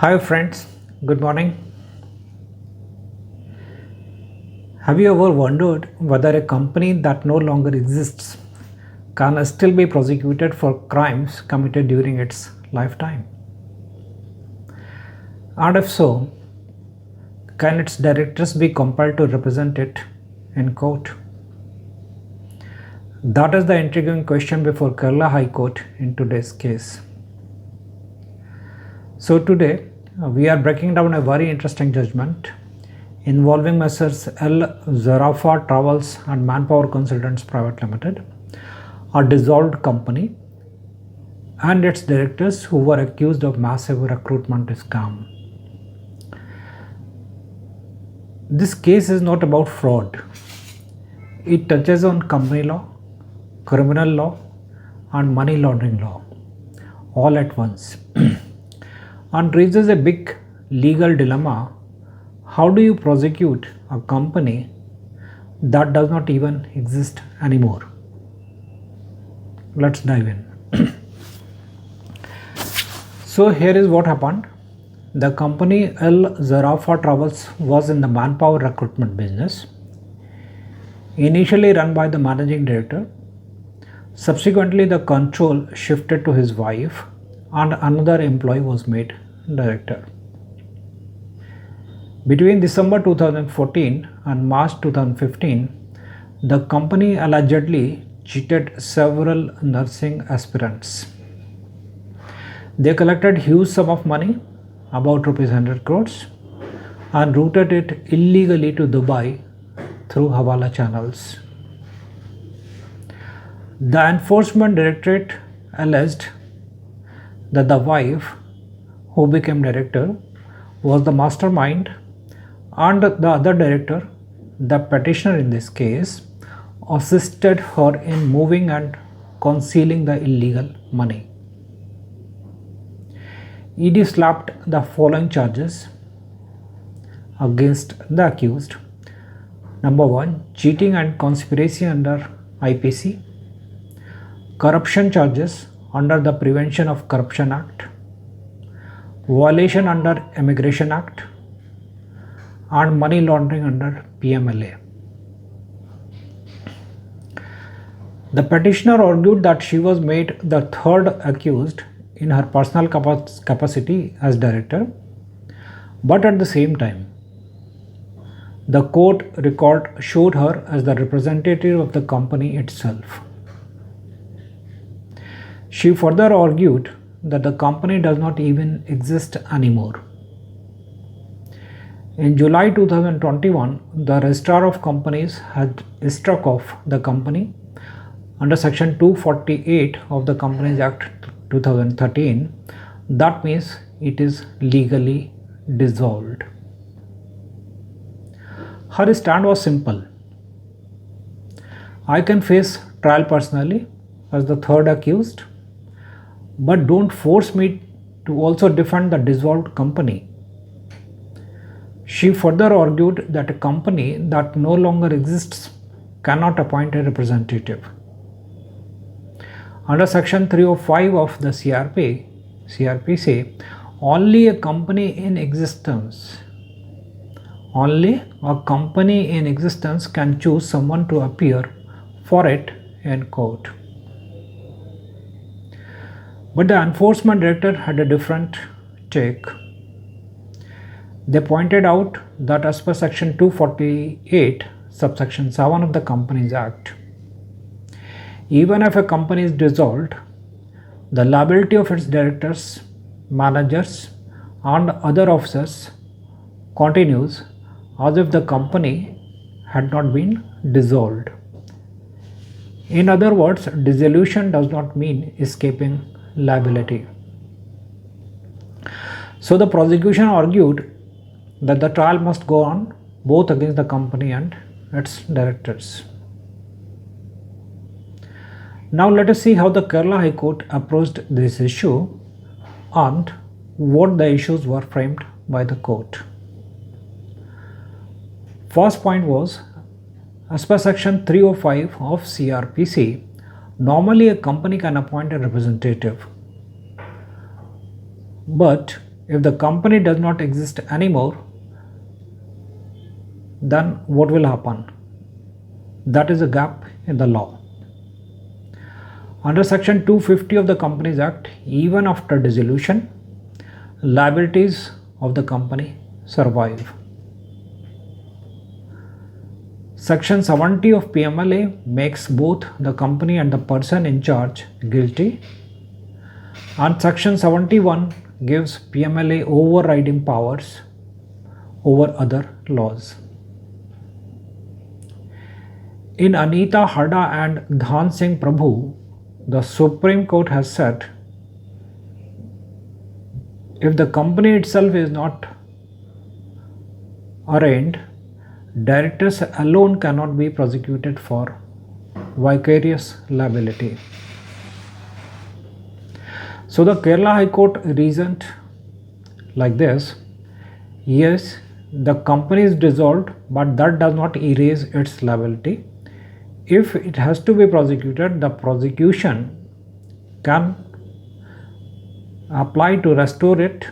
Hi friends, good morning. Have you ever wondered whether a company that no longer exists can still be prosecuted for crimes committed during its lifetime? And if so, can its directors be compelled to represent it in court? That is the intriguing question before Kerala High Court in today's case. So today we are breaking down a very interesting judgment involving Messrs. L. Zarafa Travels and Manpower Consultants Private Limited, a dissolved company, and its directors who were accused of massive recruitment scam. This case is not about fraud. It touches on company law, criminal law, and money laundering law all at once and raises a big legal dilemma. How do you prosecute a company that does not even exist anymore? Let's dive in. So here is what happened. The company L. Zarafa Travels was in the manpower recruitment business, initially run by the managing director. Subsequently, the control shifted to his wife and another employee was made director. Between December 2014 and March 2015, the company allegedly cheated several nursing aspirants. They collected huge sum of money, about rupees 100 crores, and routed it illegally to Dubai through Hawala channels. The enforcement directorate alleged that the wife, who became director, was the mastermind, and the other director, the petitioner in this case, assisted her in moving and concealing the illegal money. ED slapped the following charges against the accused. Number 1, cheating and conspiracy under IPC, corruption charges under the Prevention of Corruption Act, violation under Immigration Act, and money laundering under PMLA. The petitioner argued that she was made the third accused in her personal capacity as director, but at the same time, the court record showed her as the representative of the company itself. She further argued that the company does not even exist anymore. In July 2021, the Registrar of Companies had struck off the company under Section 248 of the Companies Act 2013. That means it is legally dissolved. Her stand was simple. I can face trial personally as the third accused, but don't force me to also defend the dissolved company. She further argued that a company that no longer exists cannot appoint a representative. Under Section 305 of the CRP say only a company in existence can choose someone to appear for it in court. But the enforcement director had a different take. They pointed out that as per Section 248, subsection 7 of the Companies Act, even if a company is dissolved, the liability of its directors, managers, and other officers continues as if the company had not been dissolved. In other words, dissolution does not mean escaping liability. So the prosecution argued that the trial must go on both against the company and its directors. Now let us see how the Kerala High Court approached this issue and what the issues were framed by the court. First point was, as per Section 305 of CRPC, normally a company can appoint a representative, but If the company does not exist anymore, then what will happen? That is a gap in the law. Under Section 250 of the Companies Act, even after dissolution, liabilities of the company survive. Section 70 of PMLA makes both the company and the person in charge guilty, and Section 71 gives PMLA overriding powers over other laws. In Anita Hada and Dhan Singh Prabhu, the Supreme Court has said, if the company itself is not arraigned, directors alone cannot be prosecuted for vicarious liability. So the Kerala High Court reasoned like this: yes, the company is dissolved, but that does not erase its liability. If it has to be prosecuted, the prosecution can apply to restore it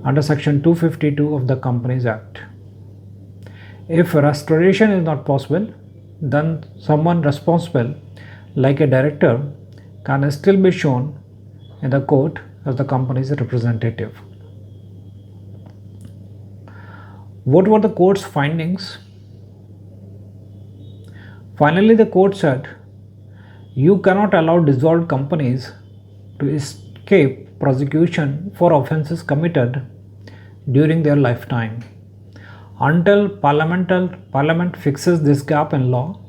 under Section 252 of the Companies Act. If restoration is not possible, then someone responsible, like a director, can still be shown in the court as the company's representative. What were the court's findings? Finally, the court said, you cannot allow dissolved companies to escape prosecution for offences committed during their lifetime. Until Parliament fixes this gap in law,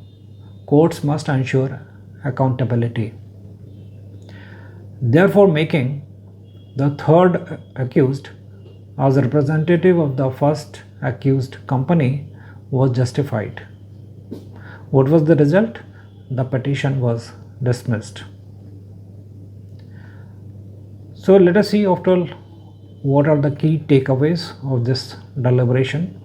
courts must ensure accountability. Therefore, making the third accused as representative of the first accused company was justified. What was the result? The petition was dismissed. So let us see after all what are the key takeaways of this deliberation.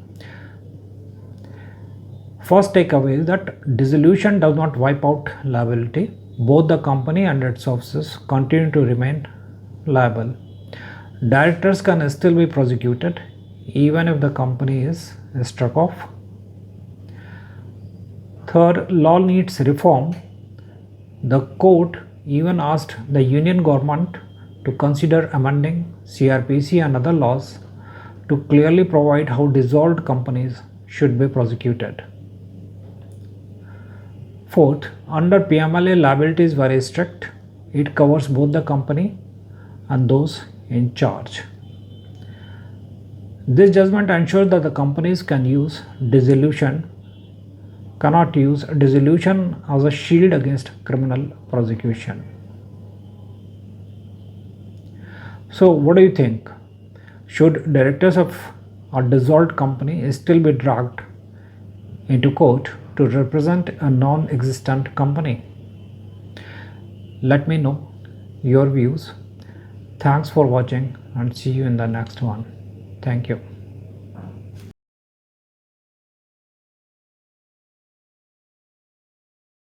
First takeaway is that dissolution does not wipe out liability. Both the company and its officers continue to remain liable. Directors can still be prosecuted even if the company is struck off. Third, law needs reform. The court even asked the union government to consider amending CRPC and other laws to clearly provide how dissolved companies should be prosecuted. Fourth, under PMLA, liability is very strict. It covers both the company and those in charge. This judgment ensures that the companies cannot use dissolution as a shield against criminal prosecution. So, what do you think? Should directors of a dissolved company still be dragged into court to represent a non-existent company? Let me know your views. Thanks for watching and see you in the next one. Thank you.